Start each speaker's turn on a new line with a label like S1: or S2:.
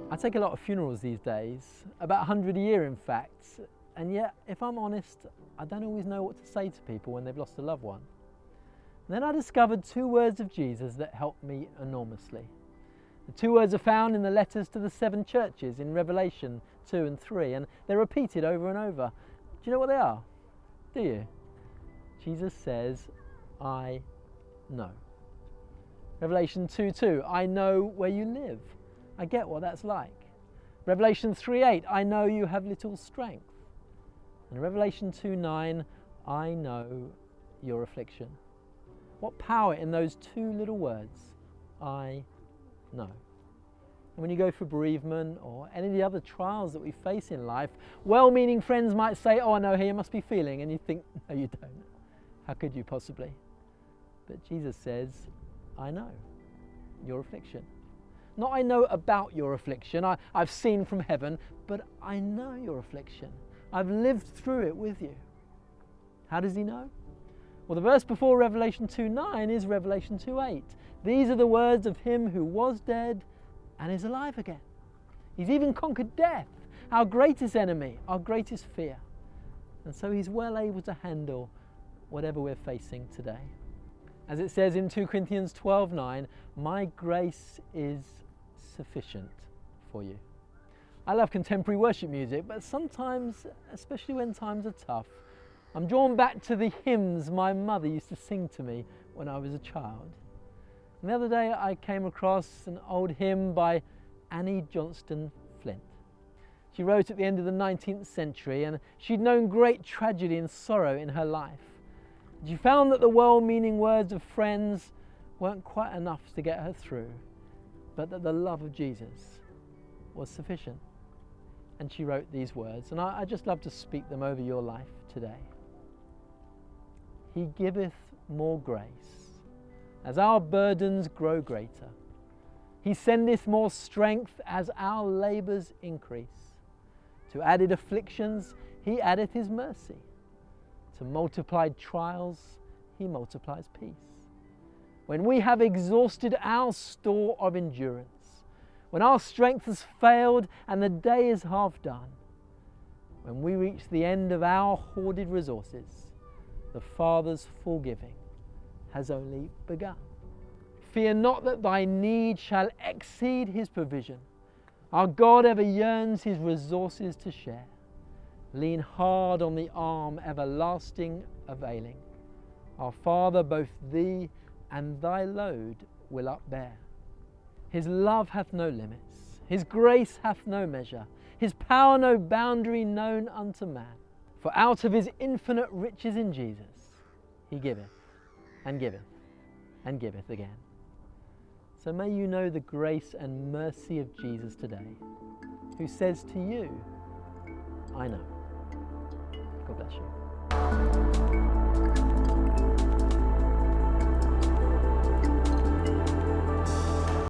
S1: I take a lot of funerals these days, about 100 a year in fact, and yet, if I'm honest, I don't always know what to say to people when they've lost a loved one. And then I discovered two words of Jesus that helped me enormously. The two words are found in the letters to the 7 churches in Revelation 2 and 3, and they're repeated over and over. Do you know what they are? Do you? Jesus says, I know. Revelation 2:2, I know where you live. I get what that's like. Revelation 3:8, I know you have little strength. And Revelation 2:9, I know your affliction. What power in those two little words, I know. And when you go through bereavement or any of the other trials that we face in life, well-meaning friends might say, oh, I know how you must be feeling, and you think, no, you don't. How could you possibly? But Jesus says, I know your affliction. Not I know about your affliction, I've seen from heaven, but I know your affliction. I've lived through it with you. How does he know? Well, the verse before Revelation 2:9 is Revelation 2:8. These are the words of him who was dead and is alive again. He's even conquered death, our greatest enemy, our greatest fear. And so he's well able to handle whatever we're facing today. As it says in 2 Corinthians 12:9, my grace is sufficient for you. I love contemporary worship music, but sometimes, especially when times are tough, I'm drawn back to the hymns my mother used to sing to me when I was a child. And the other day I came across an old hymn by Annie Johnston Flint. She wrote at the end of the 19th century, and she'd known great tragedy and sorrow in her life. She found that the well-meaning words of friends weren't quite enough to get her through, but that the love of Jesus was sufficient. And she wrote these words, and I just love to speak them over your life today. He giveth more grace, as our burdens grow greater. He sendeth more strength, as our labours increase. To added afflictions, he addeth his mercy. To multiplied trials, he multiplies peace. When we have exhausted our store of endurance, when our strength has failed and the day is half done, when we reach the end of our hoarded resources, the Father's full giving has only begun. Fear not that thy need shall exceed his provision. Our God ever yearns his resources to share. Lean hard on the arm everlasting availing. Our Father both thee and thy load will upbear. His love hath no limits, his grace hath no measure, his power no boundary known unto man. For out of his infinite riches in Jesus, he giveth and giveth and giveth again. So may you know the grace and mercy of Jesus today, who says to you, I know. God bless you.